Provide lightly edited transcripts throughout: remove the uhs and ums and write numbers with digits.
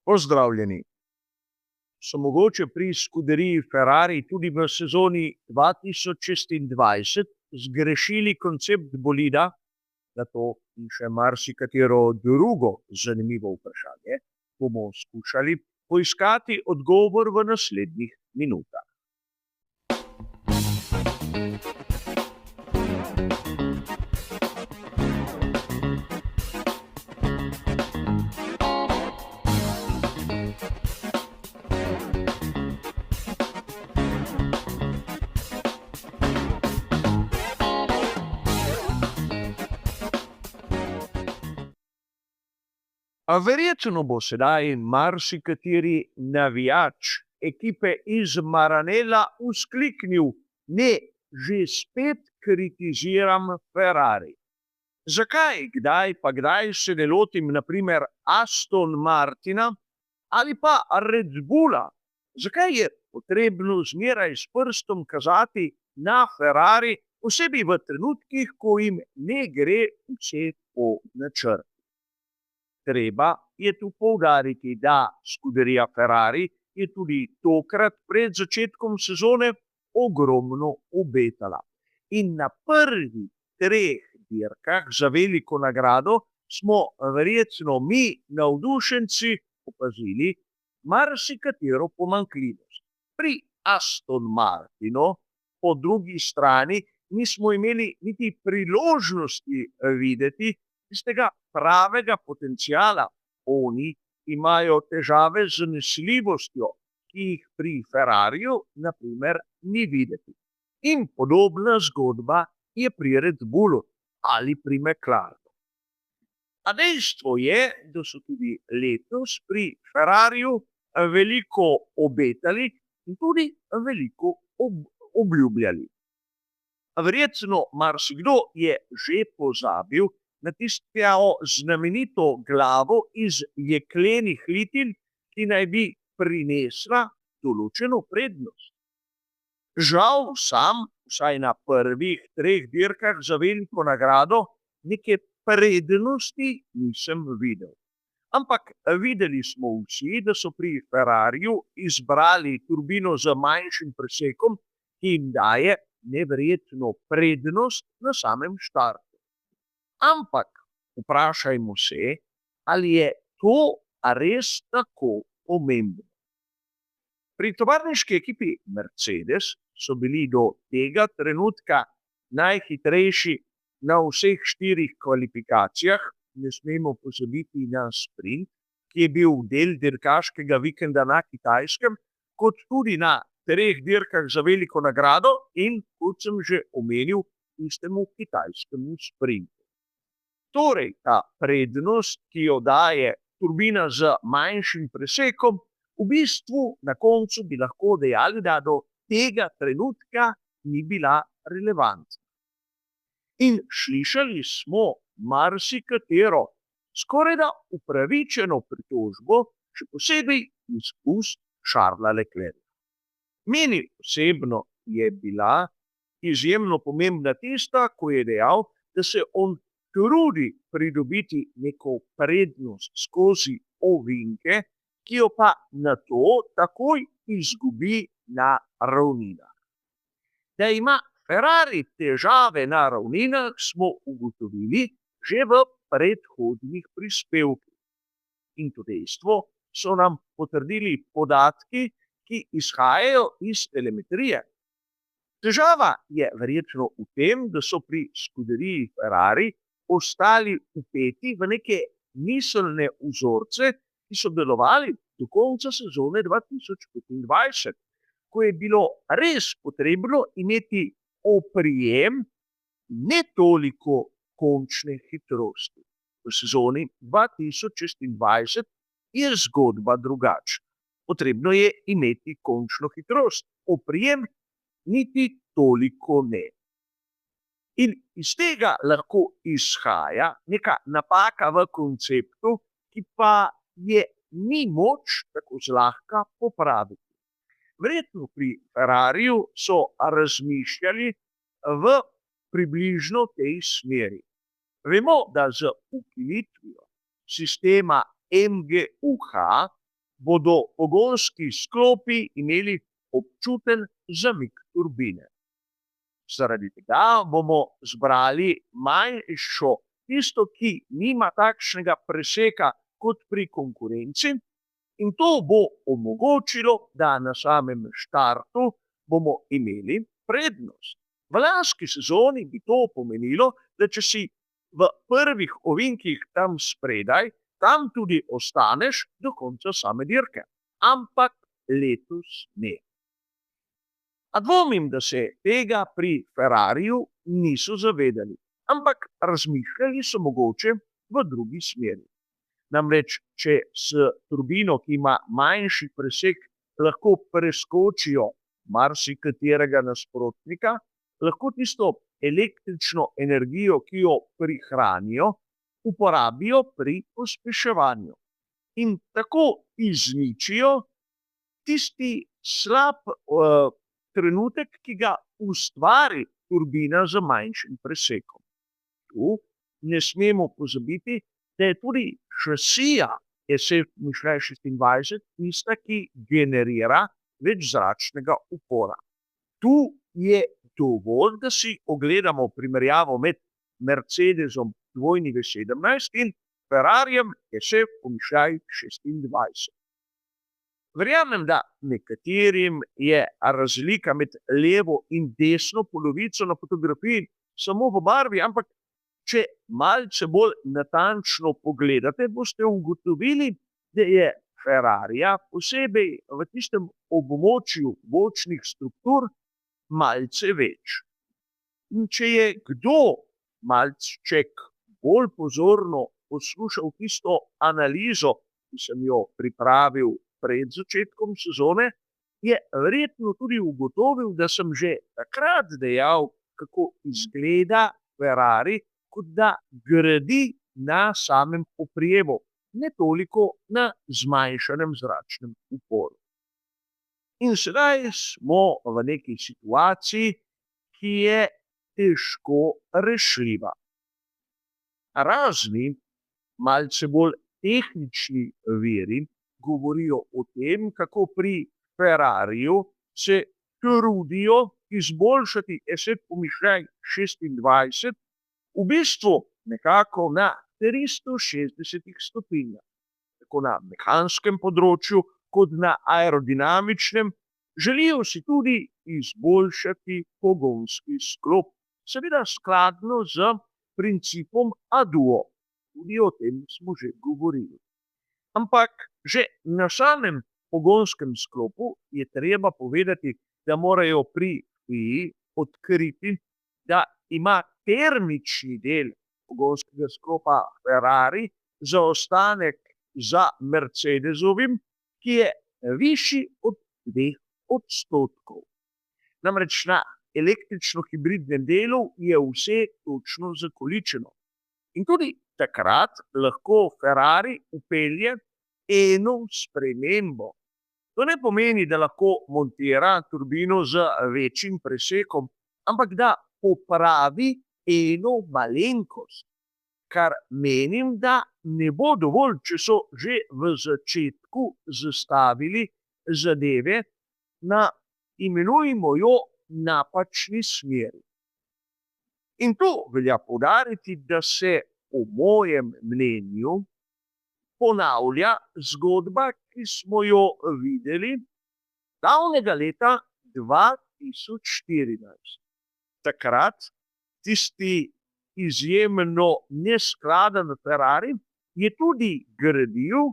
Pozdravljeni. So mogoče pri Scuderii Ferrari tudi v sezoni 2026 zgrešili koncept bolida? Na to in še marsikatero drugo zanimivo vprašanje bomo skušali poiskati odgovor v naslednjih minutah. A verjetno bo sedaj marsikateri navijač ekipe iz Maranella vzkliknil: ne, že spet kritiziram Ferrari. Zakaj, kdaj pa kdaj se ne lotim na primer Aston Martina ali pa Red Bulla? Zakaj je potrebno zmeraj s prstom kazati na Ferrari, posebej v trenutkih, ko jim ne gre vse po načrtu? Treba je tu poudariti, da Scuderia Ferrari je tudi tokrat pred začetkom sezone ogromno obetala. In na prvih 3 dirkah za veliko nagrado smo verjetno mi, navdušenci, opazili marsikatero pomanjkljivost. Pri Aston Martinu po drugi strani nismo imeli niti priložnosti videti tistega pravega potenciala. Oni imajo težave z nesljivostjo, ki jih pri Ferrariju na primer ni videti. In podobna zgodba je pri Red Bullu ali pri McLarenu. A dejstvo je, da so tudi letos pri Ferrariju veliko obetali in tudi veliko obljubljali. Verjetno marsikdo je že pozabil na tisto znamenito glavo iz jeklenih litin, ki naj bi prinesla določeno prednost. Žal sam, vsaj na prvih 3 dirkah za veliko nagrado, neke prednosti nisem videl. Ampak videli smo vsi, da so pri Ferrariju izbrali turbino z manjšim presekom, ki jim daje neverjetno prednost na samem štartu. Ampak vprašajmo se, ali je to res tako pomembno. Pri tovarniški ekipi Mercedes so bili do tega trenutka najhitrejši na vseh 4 kvalifikacijah, ne smemo pozabiti na sprint, ki je bil del dirkaškega vikenda na Kitajskem, kot tudi na 3 dirkah za veliko nagrado in, kot sem že omenil, tistemu kitajskemu sprintu. Torej, ta prednost, ki jo daje turbina z manjšim presekom, v bistvu na koncu bi lahko dejali, da do tega trenutka ni bila relevantna. In slišali smo marsikatero, skorajda upravičeno pritožbo, še posebej iz ust Charlesa Leclerca. Meni osebno je bila izjemno pomembna tista, ko je dejal, da se on trudi pridobiti neko prednost skozi ovinke, ki jo pa nato takoj izgubi na ravninah. Da ima Ferrari težave na ravninah, smo ugotovili že v predhodnih prispevkih. In to dejstvo so nam potrdili podatki, ki izhajajo iz telemetrije. Težava je verjetno v tem, da so pri Scuderii Ferrari ostali vpeti v neke miselne vzorce, ki so delovali do konca sezone 2025, ko je bilo res potrebno imeti oprijem, ne toliko končne hitrosti. V sezoni 2026 je zgodba drugačna. Potrebno je imeti končno hitrost, oprijem niti toliko ne. In iz tega lahko izhaja neka napaka v konceptu, ki pa je ni moč tako zlahka popraviti. Verjetno pri Ferrariju so razmišljali v približno tej smeri. Vemo, da z ukinitvijo sistema MGUH bodo pogonski sklopi imeli občuten zamik turbine. Zaradi tega bomo zbrali manjšo, tisto, ki nima takšnega preseka kot pri konkurenci, in to bo omogočilo, da na samem štartu bomo imeli prednost. V lanski sezoni bi to pomenilo, da če si v prvih ovinkih tam spredaj, tam tudi ostaneš do konca same dirke. Ampak letos ne. A dvomim, da se tega pri Ferrariju niso zavedali, ampak razmišljali so mogoče v drugi smeri. Namreč, če s turbino, ki ima manjši presek, lahko preskočijo marsikaterega nasprotnika, lahko tisto električno energijo, ki jo prihranijo, uporabijo pri pospeševanju. In tako izničijo tisti slab trenutek, ki ga ustvari turbina z manjšim presekom. Tu ne smemo pozabiti, da je tudi šasija SF-26 tista, ki generira več zračnega upora. Tu je dovolj, da si ogledamo primerjavo med Mercedesom W17 in Ferrarijem SF-26. Verjamem, da nekaterim je razlika med levo in desno polovico na fotografiji samo v barvi, ampak če malce bolj natančno pogledate, boste ugotovili, da je Ferrarija posebej v tistem območju bočnih struktur malce več. In če je kdo malček bolj pozorno poslušal tisto analizo, ki sem jo pripravil pred začetkom sezone, je verjetno tudi ugotovil, da sem že takrat dejal, kako izgleda Ferrari, kot da gradi na samem oprijemu, ne toliko na zmanjšanem zračnem uporu. In sedaj smo v neki situaciji, ki je težko rešljiva. Razni, malce bolj tehnični viri govorijo o tem, kako pri Ferrariju se trudijo izboljšati SF-26 v bistvu nekako na 360 stopinjah. Tako na mehanskem področju, kot na aerodinamičnem, želijo si tudi izboljšati pogonski sklop, seveda skladno z principom ADUO. Tudi o tem smo že govorili. Ampak že na samem pogonskem sklopu je treba povedati, da morajo pri FIA odkriti, da ima termični del pogonskega sklopa Ferrari zaostanek za Mercedesovim, ki je višji od 2%. Namreč na električno-hibridnem delu je vse točno zakoličeno. In tudi takrat lahko Ferrari vpelje eno spremembo. To ne pomeni, da lahko montira turbino z večjim presekom, ampak da popravi eno malenkost, kar menim, da ne bo dovolj, če so že v začetku zastavili zadeve na, imenujmo jo, napačni smeri. In tu velja poudariti, da se po mojem mnenju ponavlja zgodba, ki smo jo videli davnega leta 2014. Takrat tisti izjemno neskladen Ferrari je tudi gradil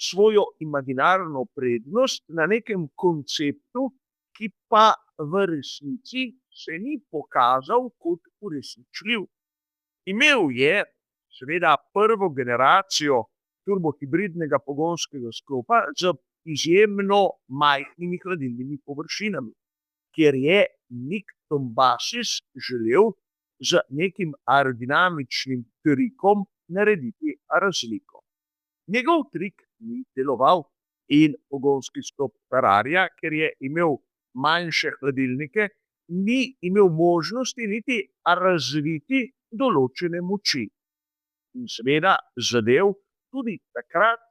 svojo imaginarno prednost na nekem konceptu, ki pa v resnici se ni pokazal kot uresničljiv. Imel je seveda prvo generacijo turbohibridnega pogonskega sklopa z izjemno majhnimi hladilnimi površinami, kjer je Nick Tombasis želel z nekim aerodinamičnim trikom narediti razliko. Njegov trik ni deloval in pogonski sklop Ferrarija, ker je imel manjše hladilnike, ni imel možnosti niti razviti določene moči. In seveda zadev tudi takrat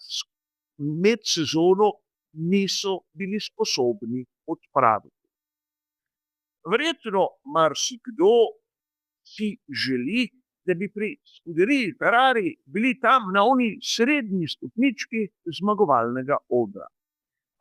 med sezono niso bili sposobni odpraviti. Verjetno marsikdo si želi, da bi pri Scuderii Ferrari bili tam na oni srednji stopnički zmagovalnega odra.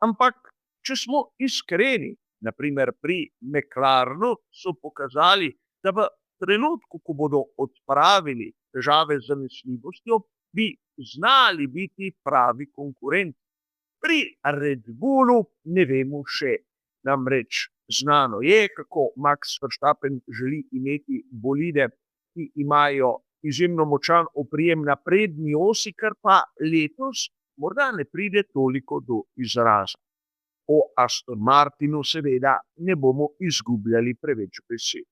Ampak, če smo iskreni, na primer pri McLarenu so pokazali, da v trenutku, ko bodo odpravili težave z zanesljivostjo, bi znali biti pravi konkurenti. Pri Red Bullu ne vemo še. Namreč znano je, kako Max Verstappen želi imeti bolide, ki imajo izjemno močan oprijem na prednji osi, kar pa letos morda ne pride toliko do izraza. O Aston Martinu seveda ne bomo izgubljali preveč besed.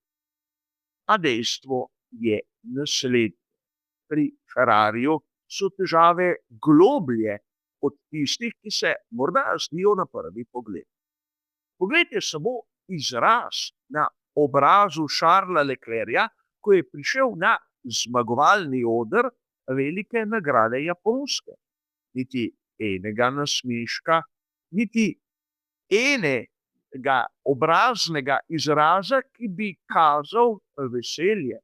A dejstvo je naslednje. Pri Ferrariju so težave globlje od tistih, ki se morda zdijo na prvi pogled. Poglejte samo izraz na obrazu Charlesa Leclerca, ko je prišel na zmagovalni oder velike nagrade Japonske. Niti enega nasmeška, niti enega obraznega izraza, ki bi kazal veselje.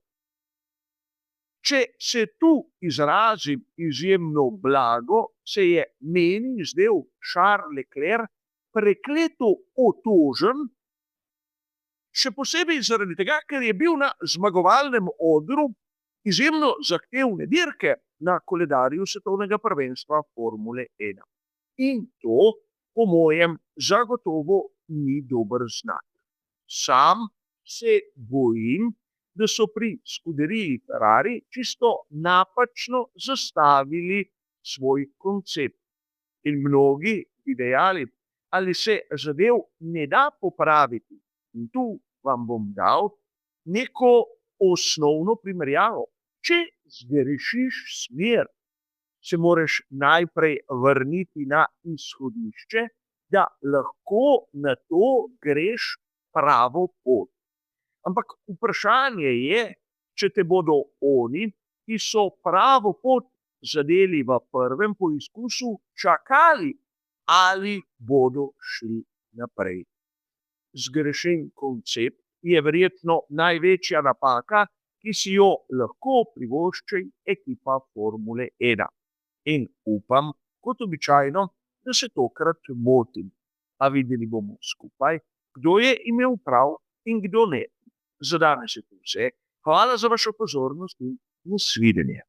Če se tu izrazim izjemno blago, se je meni zdel Charles Leclerc prekleto otožen, še posebej zaradi tega, ker je bil na zmagovalnem odru izjemno zahtevne dirke na koledarju svetovnega prvenstva Formule 1. In to, po mojem, zagotovo ni dober znak. Sam se bojim, da so pri Scuderii Ferrari čisto napačno zastavili svoj koncept. In mnogi bi dejali, ali se zadev ne da popraviti. In tu vam bom dal neko osnovno primerjavo. Če zgrešiš smer, se moraš najprej vrniti na izhodišče, da lahko na to greš pravo pot. Ampak vprašanje je, če te bodo oni, ki so pravo pot zadeli v prvem poizkusu, čakali, ali bodo šli naprej. Zgrešen koncept je verjetno največja napaka, ki si jo lahko privošči ekipa Formule 1. In upam, kot običajno, da se tokrat motim. A videli bomo skupaj, kdo je imel prav in kdo ne. Za danes je to vse. Hvala za vašo pozornost in nasvidenje.